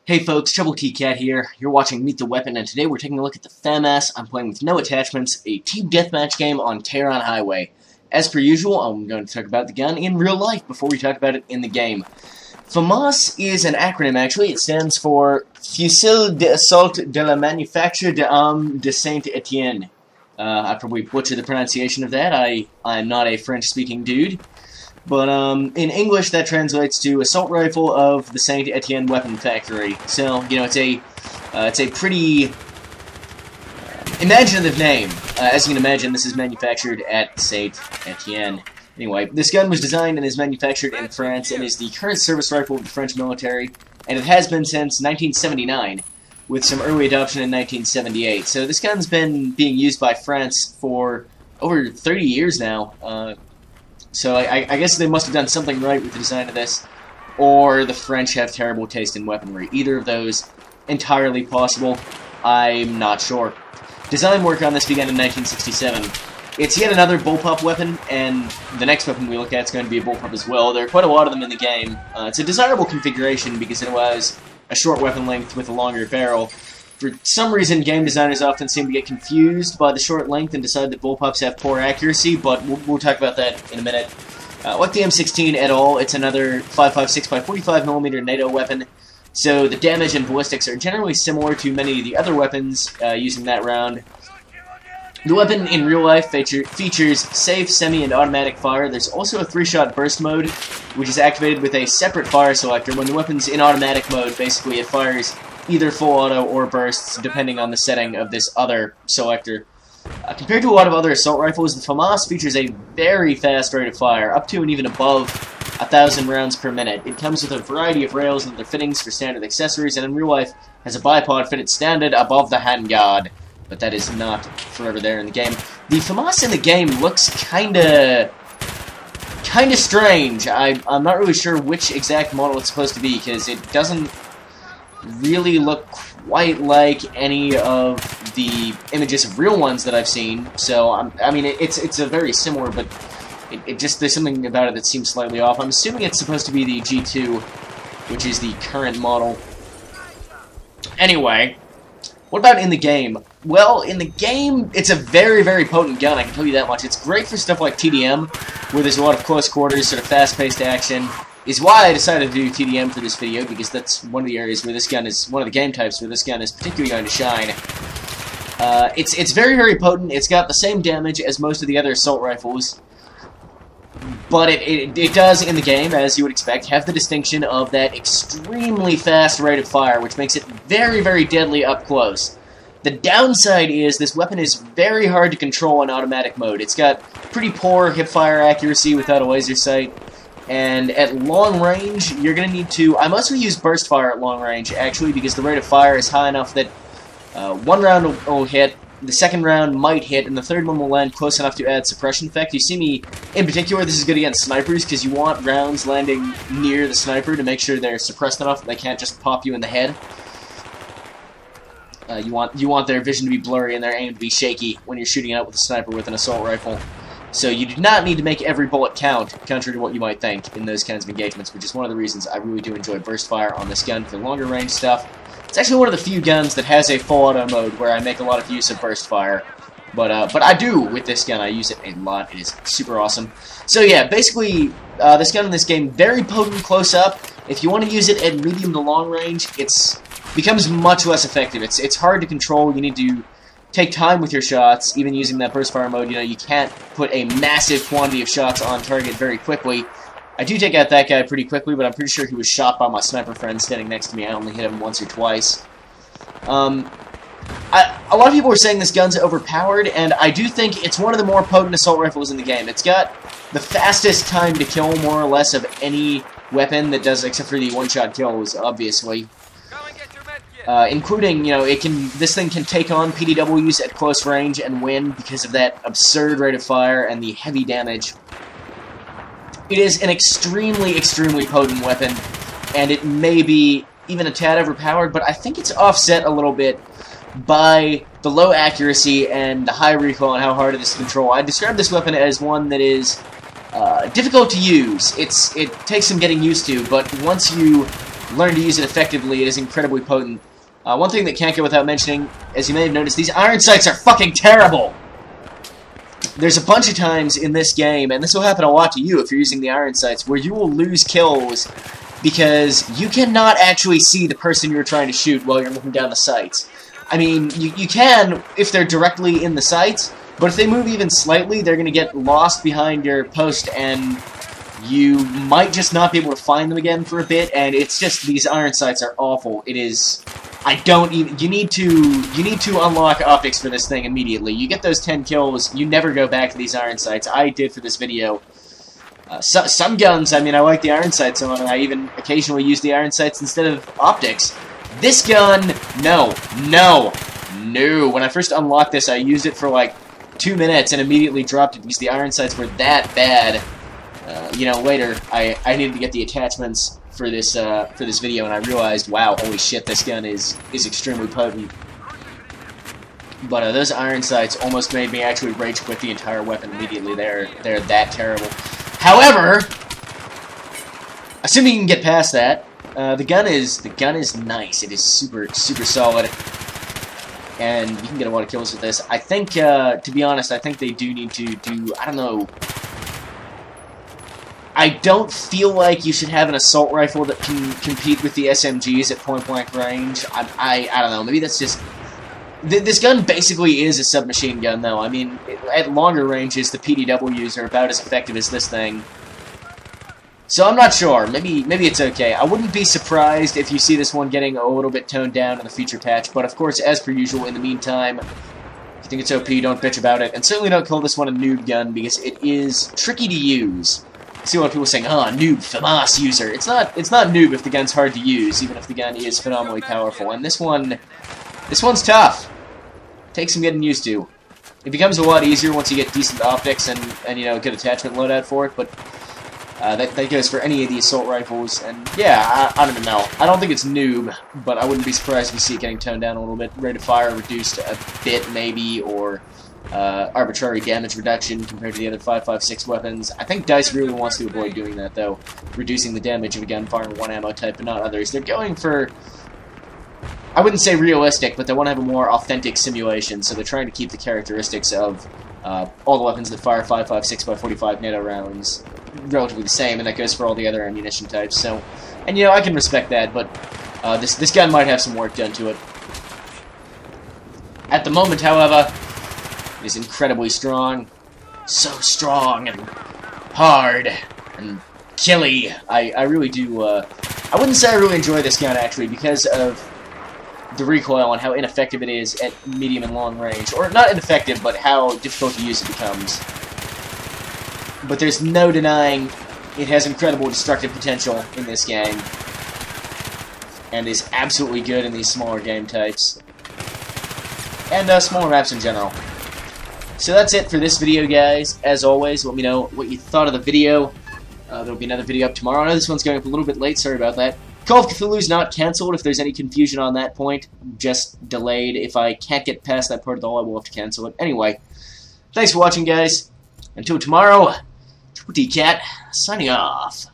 Hey folks, Troubletcat here. You're watching Meet the Weapon, and today we're taking a look at the FAMAS. I'm playing with no attachments, a team deathmatch game on Tehran Highway. As per usual, I'm going to talk about the gun in real life before we talk about it in the game. FAMAS is an acronym, actually. It stands for Fusil d'Assault de la Manufacture d'Armes de Saint-Étienne. I probably butchered the pronunciation of that. I'm not a French-speaking dude. But in English, that translates to Assault Rifle of the Saint Etienne Weapon Factory. So, you know, it's a pretty imaginative name. As you can imagine, this is manufactured at Saint Etienne. Anyway, this gun was designed and is manufactured in France and is the current service rifle of the French military, and it has been since 1979, with some early adoption in 1978. So this gun's been being used by France for over 30 years now. So I guess they must have done something right with the design of this, or the French have terrible taste in weaponry. Either of those, entirely possible. I'm not sure. Design work on this began in 1967. It's yet another bullpup weapon, and the next weapon we look at is going to be a bullpup as well. There are quite a lot of them in the game. It's a desirable configuration because it allows a short weapon length with a longer barrel. For some reason, game designers often seem to get confused by the short length and decide that bullpups have poor accuracy, but we'll talk about that in a minute. Like the M16 et al., it's another 5.56 by 45mm NATO weapon, so the damage and ballistics are generally similar to many of the other weapons using that round. The weapon in real life features safe, semi, and automatic fire. There's also a 3-shot burst mode, which is activated with a separate fire selector. When the weapon's in automatic mode, basically it fires either full auto or bursts, depending on the setting of this other selector. Compared to a lot of other assault rifles, the FAMAS features a very fast rate of fire, up to and even above 1,000 rounds per minute. It comes with a variety of rails and other fittings for standard accessories, and in real life has a bipod fitted standard above the handguard. But that is not forever there in the game. The FAMAS in the game looks kinda strange. I'm not really sure which exact model it's supposed to be, because it doesn't really look quite like any of the images of real ones that I've seen. So I mean, it's a very similar, but it just, there's something about it that seems slightly off. I'm assuming it's supposed to be the G2, which is the current model. Anyway, what about in the game? Well, in the game, it's a very, very potent gun, I can tell you that much. It's great for stuff like TDM, where there's a lot of close quarters, sort of fast-paced action. Is why I decided to do TDM for this video, because that's one of the areas where this gun is, one of the game types where this gun is particularly going to shine. It's very, very potent. It's got the same damage as most of the other assault rifles, but it does, in the game, as you would expect, have the distinction of that extremely fast rate of fire, which makes it very, very deadly up close. The downside is this weapon is very hard to control in automatic mode. It's got pretty poor hip-fire accuracy without a laser sight. And at long range, you're going to need to... I mostly use burst fire at long range, actually, because the rate of fire is high enough that one round will hit, the second round might hit, and the third one will land close enough to add suppression effect. You see me, in particular, this is good against snipers, because you want rounds landing near the sniper to make sure they're suppressed enough that they can't just pop you in the head. You want their vision to be blurry and their aim to be shaky when you're shooting out with a sniper with an assault rifle. So you do not need to make every bullet count, contrary to what you might think in those kinds of engagements, which is one of the reasons I really do enjoy burst fire on this gun for longer range stuff. It's actually one of the few guns that has a full auto mode where I make a lot of use of burst fire. But I do with this gun. I use it a lot. It is super awesome. So yeah, basically, this gun in this game, very potent close up. If you want to use it at medium to long range, it becomes much less effective. It's hard to control. You need to take time with your shots, even using that burst fire mode. You know, you can't put a massive quantity of shots on target very quickly. I do take out that guy pretty quickly, but I'm pretty sure he was shot by my sniper friend standing next to me. I only hit him once or twice. A lot of people are saying this gun's overpowered, and I do think it's one of the more potent assault rifles in the game. It's got the fastest time to kill, more or less, of any weapon that does, except for the one-shot kills, obviously. Including, you know, this thing can take on PDWs at close range and win because of that absurd rate of fire and the heavy damage. It is an extremely, extremely potent weapon, and it may be even a tad overpowered, but I think it's offset a little bit by the low accuracy and the high recoil and how hard it is to control. I describe this weapon as one that is difficult to use. It takes some getting used to, but once you learn to use it effectively, it is incredibly potent. One thing that can't go without mentioning, as you may have noticed, these iron sights are fucking terrible! There's a bunch of times in this game, and this will happen a lot to you if you're using the iron sights, where you will lose kills because you cannot actually see the person you're trying to shoot while you're looking down the sights. I mean, you can if they're directly in the sights, but if they move even slightly, they're going to get lost behind your post, and you might just not be able to find them again for a bit, and it's just, these iron sights are awful. It is, I don't even, you need to unlock optics for this thing immediately. You get those 10 kills, you never go back to these iron sights. I did for this video. Some guns, I mean, I like the iron sights on, and I even occasionally use the iron sights instead of optics. This gun, no. When I first unlocked this, I used it for like 2 minutes and immediately dropped it because the iron sights were that bad. You know, later, I needed to get the attachments for this video, and I realized, wow, holy shit, this gun is extremely potent. But those iron sights almost made me actually rage quit the entire weapon immediately. They're that terrible. However, assuming you can get past that, the gun is nice. It is super solid, and you can get a lot of kills with this. I think, to be honest, I think they do need to do, I don't know. I don't feel like you should have an assault rifle that can compete with the SMGs at point-blank range. I don't know, maybe that's just... This gun basically is a submachine gun, though. I mean, at longer ranges, the PDWs are about as effective as this thing. So I'm not sure. Maybe it's okay. I wouldn't be surprised if you see this one getting a little bit toned down in the feature patch, but of course, as per usual, in the meantime, if you think it's OP, don't bitch about it, and certainly don't call this one a noob gun, because it is tricky to use. I see a lot of people saying, oh, noob, FAMAS user. It's not noob if the gun's hard to use, even if the gun is phenomenally powerful. And this one's tough. Takes some getting used to. It becomes a lot easier once you get decent optics and you know, a good attachment loadout for it, but that goes for any of the assault rifles. And yeah, I don't even know. I don't think it's noob, but I wouldn't be surprised if you see it getting toned down a little bit. Rate of fire reduced a bit, maybe, or arbitrary damage reduction compared to the other 5.56 weapons. I think DICE really wants to avoid doing that, though, reducing the damage of a gun firing one ammo type but not others. They're going for, I wouldn't say realistic, but they want to have a more authentic simulation, so they're trying to keep the characteristics of all the weapons that fire 5.56 by 45 NATO rounds relatively the same, and that goes for all the other ammunition types. So, and you know, I can respect that, but this gun might have some work done to it. At the moment, however, is incredibly strong. So strong and hard and killy. I really do, I wouldn't say I really enjoy this gun, actually, because of the recoil and how ineffective it is at medium and long range. Or, not ineffective, but how difficult to use it becomes. But there's no denying it has incredible destructive potential in this game. And is absolutely good in these smaller game types. And smaller maps in general. So that's it for this video, guys. As always, let me know what you thought of the video. There'll be another video up tomorrow. I know this one's going up a little bit late, sorry about that. Call of Cthulhu's not cancelled. If there's any confusion on that point, just delayed. If I can't get past that part of the hall, I will have to cancel it. Anyway, thanks for watching, guys. Until tomorrow, Troubletcat signing off.